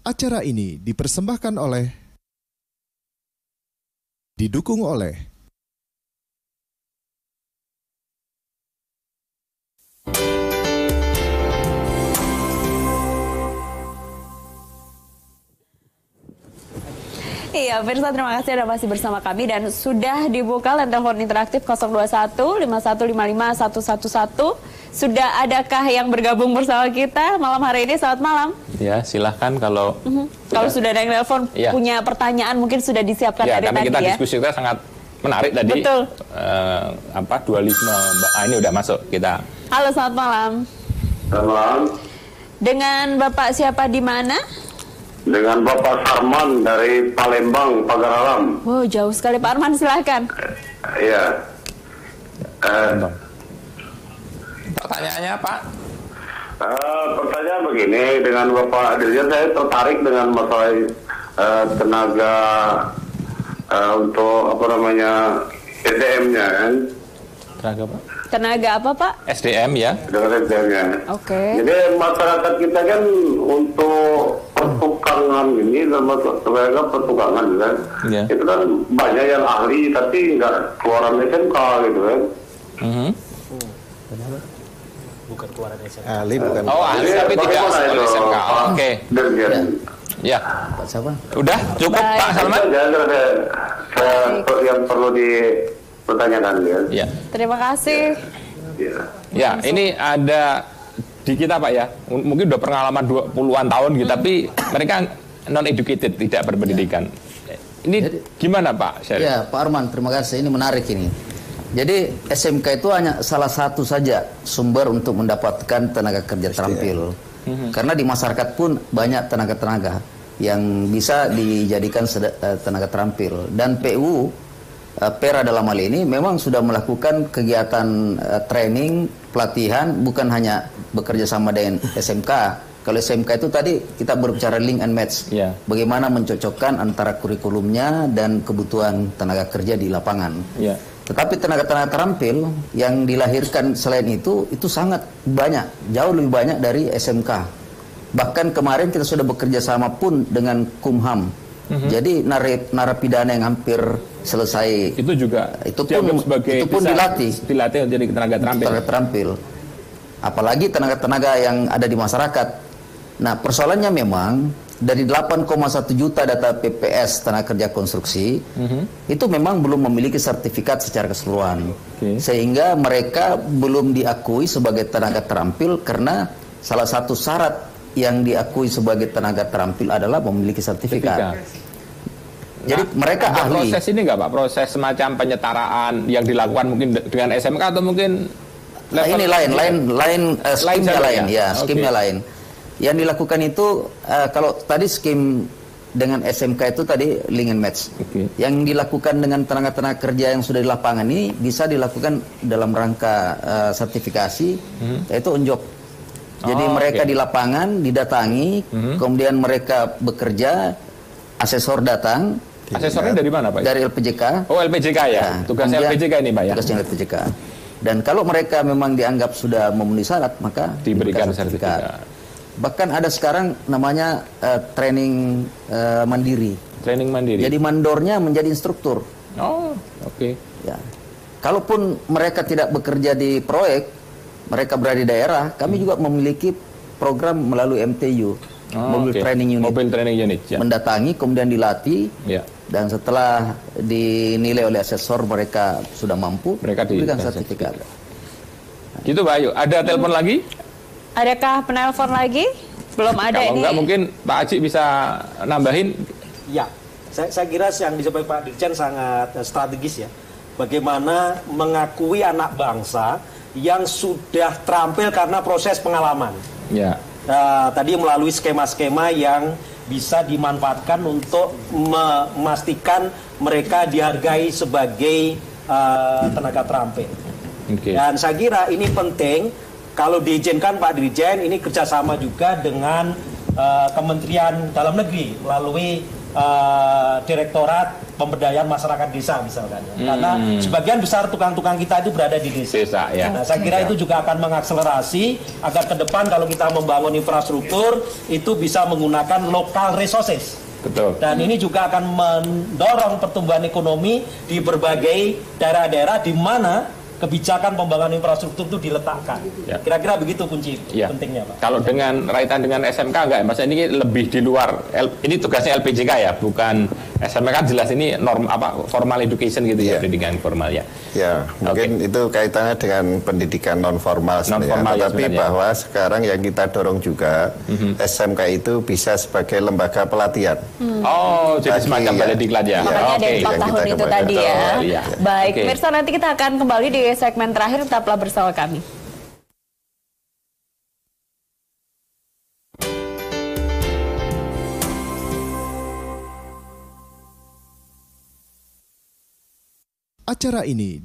Acara ini didukung oleh Iya, Firsa, terima kasih Anda masih bersama kami dan sudah dibuka line telepon interaktif 021 5155 111. Sudah adakah yang bergabung bersama kita malam hari ini? Selamat malam. Ya, silahkan kalau kalau sudah ada yang telepon punya pertanyaan mungkin sudah disiapkan dari karena tadi kita ya. diskusi kita sangat menarik tadi. Betul. Dualisme. Ini udah masuk kita. Halo, selamat malam. Selamat malam. Dengan Bapak siapa di mana? Dengan Bapak Sarman dari Palembang, Pagar Alam. Wow, jauh sekali Pak Arman, silahkan. Iya. Pertanyaannya Pak? Pertanyaan begini, dengan Bapak Dirjen saya tertarik dengan masalah tenaga untuk SDM-nya kan. Tenaga Pak? Tenaga apa Pak? SDM ya. Dengan SDM-nya. Oke. Jadi masyarakat kita kan untuk pertukangan ini dan tenaga pertukangan kan. Ya. Itu kan banyak yang ahli tapi nggak keluaran SMK gitu kan. Bukan keluaran SMK. Ahli bukan. Oh, ahli tapi tidak sekolah SMK. Oke. Ya. Pak siapa? Udah cukup Baik. Pak Salman? Yang perlu dipertanyakan ya. Ya. Terima kasih. Ya, ini ada di kita Pak ya. Mungkin udah pengalaman 20-an tahun gitu, tapi mereka non educated, tidak berpendidikan. Ini gimana Pak Syarif? Ya, Pak Arman, terima kasih. Ini menarik ini. Jadi SMK itu hanya salah satu saja sumber untuk mendapatkan tenaga kerja terampil. Karena di masyarakat pun banyak tenaga-tenaga yang bisa dijadikan tenaga terampil. Dan PU, Pera dalam hal ini memang sudah melakukan kegiatan training, pelatihan, bukan hanya bekerja sama dengan SMK. Kalau SMK itu tadi kita berbicara link and match. Bagaimana mencocokkan antara kurikulumnya dan kebutuhan tenaga kerja di lapangan. Tetapi tenaga-tenaga terampil yang dilahirkan selain itu sangat banyak, jauh lebih banyak dari SMK. Bahkan kemarin kita sudah bekerja sama pun dengan Kumham. Jadi narapidana yang hampir selesai itu juga itu pun dilatih jadi tenaga terampil. Apalagi tenaga-tenaga yang ada di masyarakat. Nah, persoalannya memang dari 8,1 juta data PPS tenaga kerja konstruksi itu memang belum memiliki sertifikat secara keseluruhan, sehingga mereka belum diakui sebagai tenaga terampil karena salah satu syarat yang diakui sebagai tenaga terampil adalah memiliki sertifikat. Jadi mereka ahli. Proses ini nggak Pak? Proses semacam penyetaraan yang dilakukan mungkin dengan SMK atau mungkin ini skimnya lain ya, skimnya lain. Yang dilakukan itu kalau tadi skim dengan SMK itu tadi link and match. Yang dilakukan dengan tenaga-tenaga kerja yang sudah di lapangan ini bisa dilakukan dalam rangka sertifikasi, yaitu on job. Jadi mereka di lapangan didatangi, kemudian mereka bekerja, asesor datang. Asesornya dari mana Pak? Dari LPJK. Oh, LPJK ya. Tugasnya LPJK ini Pak ya. Tugasnya LPJK. Dan kalau mereka memang dianggap sudah memenuhi syarat, maka diberikan sertifikat. Bahkan ada sekarang namanya training mandiri. Training mandiri. Jadi mandornya menjadi instruktur. Oh, oke. Ya. Kalaupun mereka tidak bekerja di proyek, mereka berada di daerah, kami juga memiliki program melalui MTU, Mobile Training Unit. Mobile Training Unit. Ya. Mendatangi, kemudian dilatih. Ya. Dan setelah dinilai oleh asesor mereka sudah mampu, mereka diberikan sertifikat. Gitu Pak Ayu. Ada telepon lagi? Adakah penelpon lagi? Belum ada. Kalau ini. enggak mungkin Pak Aji bisa nambahin. Ya, saya kira yang disampaikan Pak Dirjen sangat strategis ya. Bagaimana mengakui anak bangsa yang sudah terampil karena proses pengalaman. Ya. Tadi melalui skema-skema yang bisa dimanfaatkan untuk memastikan mereka dihargai sebagai tenaga terampil. Dan saya kira ini penting kalau diizinkan Pak Dirjen, ini kerjasama juga dengan Kementerian Dalam Negeri melalui Direktorat Pemberdayaan Masyarakat Desa misalkan. Karena sebagian besar tukang-tukang kita itu berada di desa. Ya. Nah, saya kira itu juga akan mengakselerasi agar ke depan kalau kita membangun infrastruktur itu bisa menggunakan local resources. Betul. Dan ini juga akan mendorong pertumbuhan ekonomi di berbagai daerah-daerah di mana kebijakan pembangunan infrastruktur itu diletakkan. Ya. Kira-kira begitu kunci pentingnya, Pak. Kalau dengan kaitan dengan SMK enggak, Mas, ini lebih di luar. Ini tugasnya LPJK ya, bukan SMK kan jelas ini formal education gitu ya, pendidikan formal ya. Ya, mungkin itu kaitannya dengan pendidikan non formal sebenarnya. Tapi bahwa sekarang yang kita dorong juga SMK itu bisa sebagai lembaga pelatihan. Oh, jadi semacam balai diklat ya. Makanya ada 4 tahun itu tadi ya. Iya. Baik, pemirsa, nanti kita akan kembali di segmen terakhir, tetaplah bersama kami. Acara ini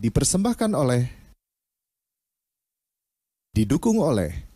didukung oleh